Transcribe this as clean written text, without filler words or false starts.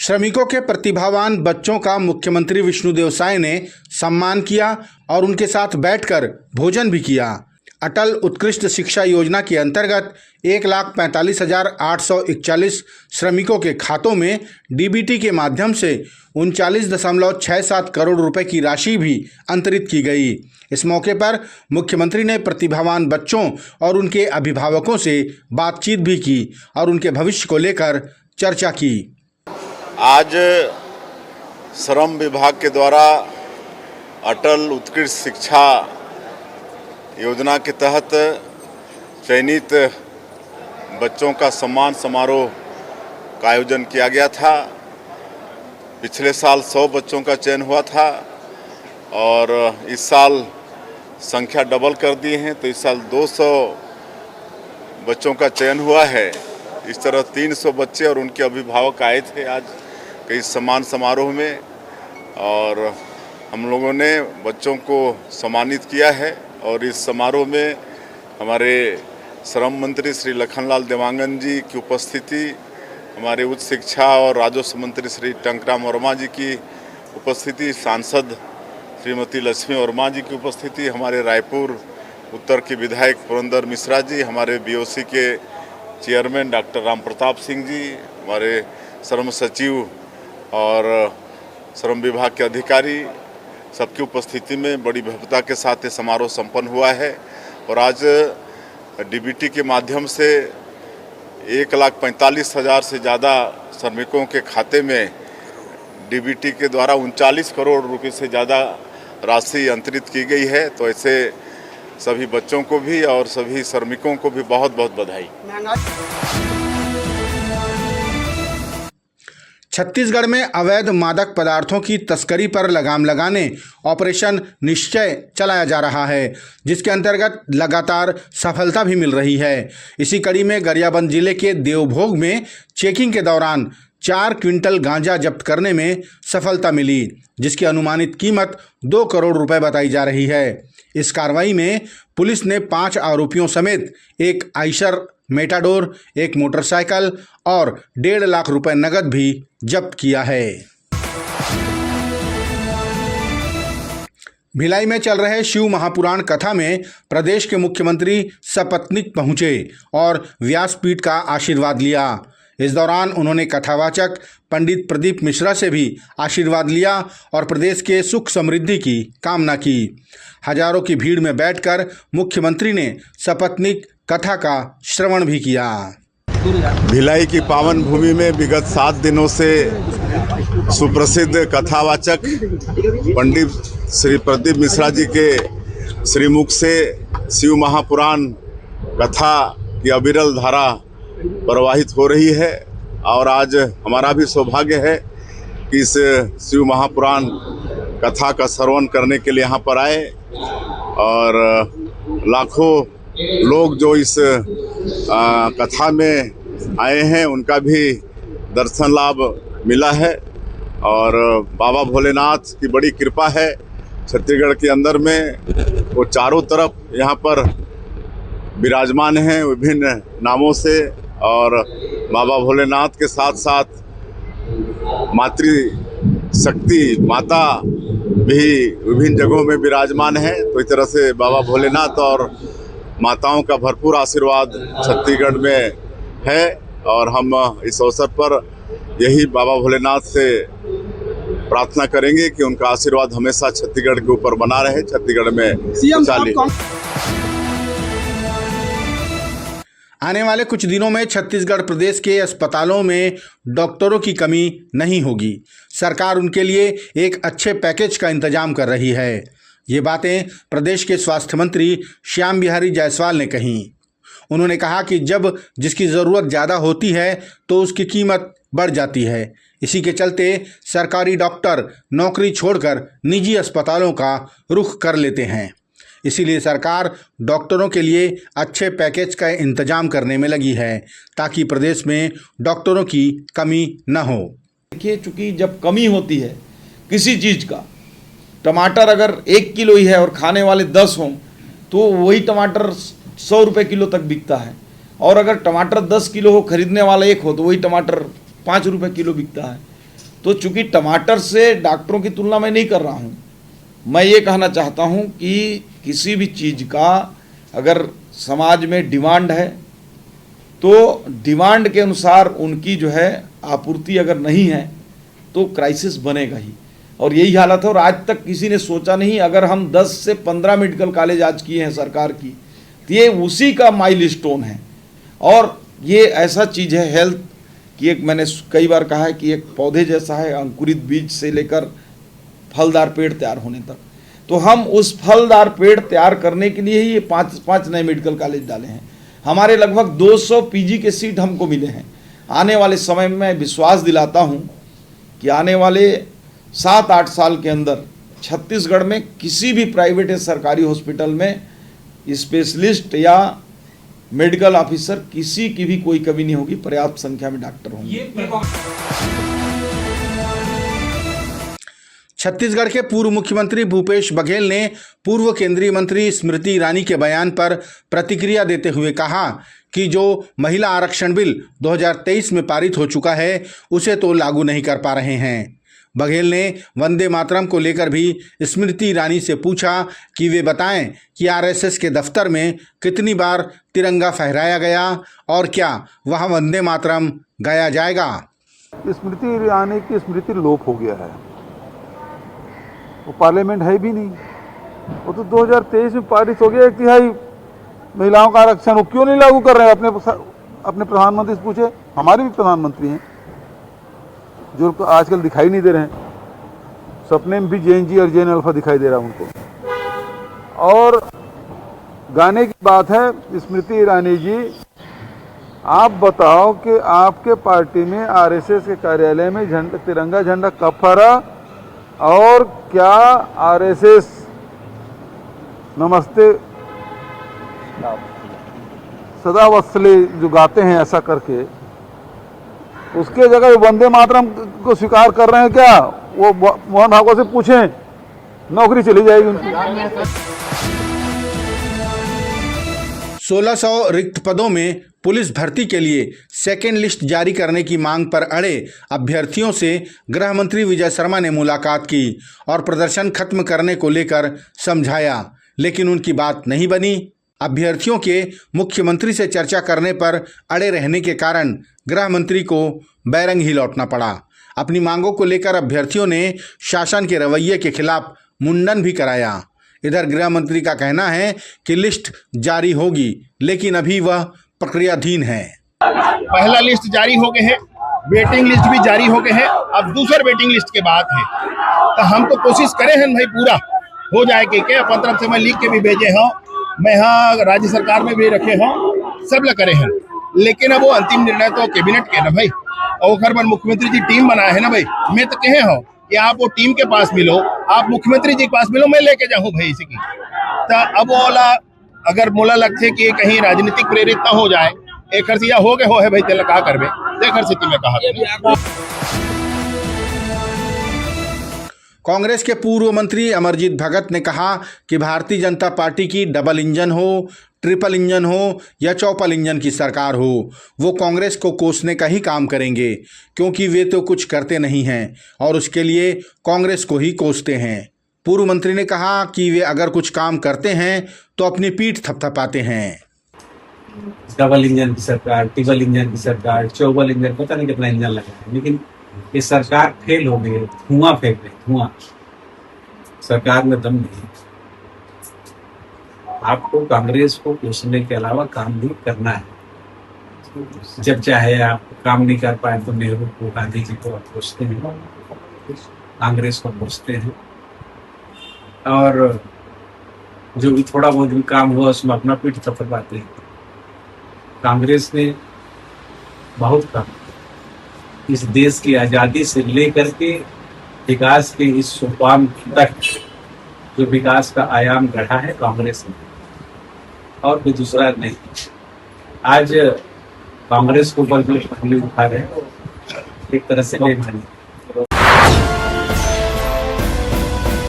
श्रमिकों के प्रतिभावान बच्चों का मुख्यमंत्री विष्णुदेव साय ने सम्मान किया और उनके साथ बैठकर भोजन भी किया। अटल उत्कृष्ट शिक्षा योजना के अंतर्गत 1,45,841 श्रमिकों के खातों में डीबीटी के माध्यम से 39.67 करोड़ रुपए की राशि भी अंतरित की गई। इस मौके पर मुख्यमंत्री ने प्रतिभावान बच्चों और उनके अभिभावकों से बातचीत भी की और उनके भविष्य को लेकर चर्चा की। आज श्रम विभाग के द्वारा अटल उत्कृष्ट शिक्षा योजना के तहत चयनित बच्चों का सम्मान समारोह का आयोजन किया गया था। पिछले साल 100 बच्चों का चयन हुआ था और इस साल संख्या डबल कर दी है, तो इस साल 200 बच्चों का चयन हुआ है। इस तरह 300 बच्चे और उनके अभिभावक आए थे आज के इस सम्मान समारोह में और हम लोगों ने बच्चों को सम्मानित किया है। और इस समारोह में हमारे श्रम मंत्री श्री लखनलाल देवांगन जी की उपस्थिति, हमारे उच्च शिक्षा और राजस्व मंत्री श्री टंकराम वर्मा जी की उपस्थिति, सांसद श्रीमती लक्ष्मी वर्मा जी की उपस्थिति, हमारे रायपुर उत्तर के विधायक पुरंदर मिश्रा जी, हमारे बीओसी के चेयरमैन डॉक्टर राम प्रताप सिंह जी, हमारे श्रम सचिव और श्रम विभाग के अधिकारी, सबकी उपस्थिति में बड़ी भव्यता के साथ ये समारोह संपन्न हुआ है। और आज डीबीटी के माध्यम से 1,45,000 से ज़्यादा श्रमिकों के खाते में डीबीटी के द्वारा 39 करोड़ रुपए से ज़्यादा राशि अंतरित की गई है। तो ऐसे सभी बच्चों को भी और सभी श्रमिकों को भी बहुत बहुत बधाई। छत्तीसगढ़ में अवैध मादक पदार्थों की तस्करी पर लगाम लगाने ऑपरेशन निश्चय चलाया जा रहा है, जिसके अंतर्गत लगातार सफलता भी मिल रही है। इसी कड़ी में गरियाबंद जिले के देवभोग में चेकिंग के दौरान 4 क्विंटल गांजा जब्त करने में सफलता मिली, जिसकी अनुमानित कीमत 2 करोड़ रुपए बताई जा रही है। इस कार्रवाई में पुलिस ने 5 आरोपियों समेत एक आइशर मेटाडोर, एक मोटरसाइकिल और 1.5 लाख रुपए नगद भी जब्त किया है। भिलाई में चल रहे शिव महापुराण कथा में प्रदेश के मुख्यमंत्री सपत्नीक पहुंचे और व्यासपीठ का आशीर्वाद लिया। इस दौरान उन्होंने कथावाचक पंडित प्रदीप मिश्रा से भी आशीर्वाद लिया और प्रदेश के सुख समृद्धि की कामना की। हजारों की भीड़ में बैठकर मुख्यमंत्री ने सपत्नीक कथा का श्रवण भी किया। भिलाई की पावन भूमि में विगत 7 दिनों से सुप्रसिद्ध कथावाचक पंडित श्री प्रदीप मिश्रा जी के श्रीमुख से शिव महापुराण कथा की अविरल धारा प्रवाहित हो रही है। और आज हमारा भी सौभाग्य है कि इस शिव महापुराण कथा का श्रवण करने के लिए यहाँ पर आए और लाखों लोग जो इस कथा में आए हैं उनका भी दर्शन लाभ मिला है। और बाबा भोलेनाथ की बड़ी कृपा है छत्तीसगढ़ के अंदर में, वो चारों तरफ यहाँ पर विराजमान हैं विभिन्न नामों से। और बाबा भोलेनाथ के साथ साथ मातृशक्ति माता भी विभिन्न जगहों में विराजमान है। तो इस तरह से बाबा भोलेनाथ और माताओं का भरपूर आशीर्वाद छत्तीसगढ़ में है और हम इस अवसर पर यही बाबा भोलेनाथ से प्रार्थना करेंगे कि उनका आशीर्वाद हमेशा छत्तीसगढ़ के ऊपर बना रहे, छत्तीसगढ़ में खुशहाली। आने वाले कुछ दिनों में छत्तीसगढ़ प्रदेश के अस्पतालों में डॉक्टरों की कमी नहीं होगी। सरकार उनके लिए एक अच्छे पैकेज का इंतजाम कर रही है। ये बातें प्रदेश के स्वास्थ्य मंत्री श्याम बिहारी जायसवाल ने कहीं। उन्होंने कहा कि जब जिसकी ज़रूरत ज़्यादा होती है तो उसकी कीमत बढ़ जाती है। इसी के चलते सरकारी डॉक्टर नौकरी छोड़कर निजी अस्पतालों का रुख कर लेते हैं। इसीलिए सरकार डॉक्टरों के लिए अच्छे पैकेज का इंतजाम करने में लगी है ताकि प्रदेश में डॉक्टरों की कमी न हो। देखिए, चूँकि जब कमी होती है किसी चीज़ का, टमाटर अगर 1 किलो ही है और खाने वाले 10 हों तो वही टमाटर 100 रुपये किलो तक बिकता है। और अगर टमाटर 10 किलो हो, खरीदने वाला 1 हो, तो वही टमाटर 5 रुपये किलो बिकता है। तो चूंकि टमाटर से डॉक्टरों की तुलना मैं नहीं कर रहा हूँ, मैं ये कहना चाहता हूँ कि किसी भी चीज़ का अगर समाज में डिमांड है तो डिमांड के अनुसार उनकी जो है आपूर्ति अगर नहीं है तो क्राइसिस बनेगा ही। और यही हालत है। और आज तक किसी ने सोचा नहीं, अगर हम 10 से 15 मेडिकल कॉलेज आज किए हैं सरकार की, तो ये उसी का माइलस्टोन है। और ये ऐसा चीज़ है हेल्थ की, एक मैंने कई बार कहा है कि एक पौधे जैसा है, अंकुरित बीज से लेकर फलदार पेड़ तैयार होने तक। तो हम उस फलदार पेड़ तैयार करने के लिए ही ये 5 नए मेडिकल कॉलेज डाले हैं। हमारे लगभग 200 पीजी के सीट हमको मिले हैं। आने वाले समय में मैं विश्वास दिलाता हूँ कि आने वाले 7-8 साल के अंदर छत्तीसगढ़ में किसी भी प्राइवेट या सरकारी हॉस्पिटल में स्पेशलिस्ट या मेडिकल ऑफिसर किसी की भी कोई कमी नहीं होगी, पर्याप्त संख्या में डॉक्टर होंगे। छत्तीसगढ़ के पूर्व मुख्यमंत्री भूपेश बघेल ने पूर्व केंद्रीय मंत्री स्मृति ईरानी के बयान पर प्रतिक्रिया देते हुए कहा कि जो महिला आरक्षण बिल 2023 में पारित हो चुका है उसे तो लागू नहीं कर पा रहे हैं। बघेल ने वंदे मातरम को लेकर भी स्मृति ईरानी से पूछा कि वे बताएं कि आरएसएस के दफ्तर में कितनी बार तिरंगा फहराया गया और क्या वहां वंदे मातरम गाया जाएगा। स्मृति ईरानी की स्मृति लोप हो गया है, वो पार्लियामेंट है भी नहीं। वो तो 2023 में पारित हो गया। 1/3 महिलाओं का आरक्षण वो क्यों नहीं लागू कर रहे हैं? अपने प्रधानमंत्री से पूछे। हमारे भी प्रधानमंत्री हैं जो आजकल दिखाई नहीं दे रहे हैं। सपने में भी JNG और JN अल्फा दिखाई दे रहा है उनको। और गाने की बात है, स्मृति ईरानी जी आप बताओ कि आपके पार्टी में आरएसएस के कार्यालय में तिरंगा झंडा कब फहरा और क्या आरएसएस नमस्ते सदा वत्सले जो गाते हैं ऐसा करके, उसके जगह वंदे मातरम को स्वीकार कर रहे हैं क्या? वो मोहन भागवत से पूछें, नौकरी चली जाएगी उनकी। 1600 रिक्त पदों में पुलिस भर्ती के लिए सेकेंड लिस्ट जारी करने की मांग पर अड़े अभ्यर्थियों से गृह मंत्री विजय शर्मा ने मुलाकात की और प्रदर्शन खत्म करने को लेकर समझाया, लेकिन उनकी बात नहीं बनी। अभ्यर्थियों के मुख्यमंत्री से चर्चा करने पर अड़े रहने के कारण गृह मंत्री को बैरंग ही लौटना पड़ा। अपनी मांगों को लेकर अभ्यर्थियों ने शासन के रवैये के खिलाफ मुंडन भी कराया। इधर गृह मंत्री का कहना है कि लिस्ट जारी होगी, लेकिन अभी वह प्रक्रियाधीन है। पहला लिस्ट जारी हो गए है, वेटिंग लिस्ट भी जारी हो गए है, अब दूसर वेटिंग लिस्ट के बाद है। तो हम तो कोशिश करे हैं भाई पूरा हो जाए कि क्या अपन तरफ से मैं लिख के भी भेजे हूँ, मैं यहाँ राज्य सरकार में भी रखे हूँ, सब लोग करे हैं। लेकिन अब वो अंतिम निर्णय तो कैबिनेट के ना भाई, और खैर मुख्यमंत्री जी टीम बनाए है ना भाई। मैं तो कहे हूँ कि आप वो टीम के पास मिलो, आप मुख्यमंत्री जी के पास मिलो, मैं लेके जाऊँ भाई इसी की। तो अब वाला अगर मोला लगते कि कहीं राजनीतिक प्रेरित ना हो जाए, एक हर्षिया हो गए हो है भाई, तेल कहा करबे देख हर्षिति में कहा। कांग्रेस के पूर्व मंत्री अमरजीत भगत ने कहा कि भारतीय जनता पार्टी की डबल इंजन हो, ट्रिपल इंजन हो या चौपल इंजन की सरकार हो, वो कांग्रेस को कोसने का ही काम करेंगे, क्योंकि वे तो कुछ करते नहीं हैं और उसके लिए कांग्रेस को ही कोसते हैं। पूर्व मंत्री ने कहा कि वे अगर कुछ काम करते हैं तो अपनी पीठ थपथपाते हैं। डबल इंजन की सरकार, ट्रिपल इंजन की सरकार, चौबल इंजन, पता नहीं कितना इंजन लगा है, लेकिन ये सरकार फेल हो गई है। धुआं फेंक रही, धुआं। सरकार में दम नहीं। आपको कांग्रेस को कोसने के अलावा काम भी करना है। जब चाहे आप काम नहीं कर पाए तो नेहरू को, गांधी जी को आप कोसते हैं, कांग्रेस को कोसते हैं, और जो भी थोड़ा बहुत भी काम हुआ उसमें अपना पीठ थपथपाते हैं। कांग्रेस ने बहुत काम इस देश की आज़ादी से लेकर के विकास के इस सोपान तक जो विकास का आयाम गढ़ा है कांग्रेस ने, और कोई दूसरा नहीं। आज कांग्रेस को ऊपर जो पहले उठा रहे एक तरह से बेईमानी।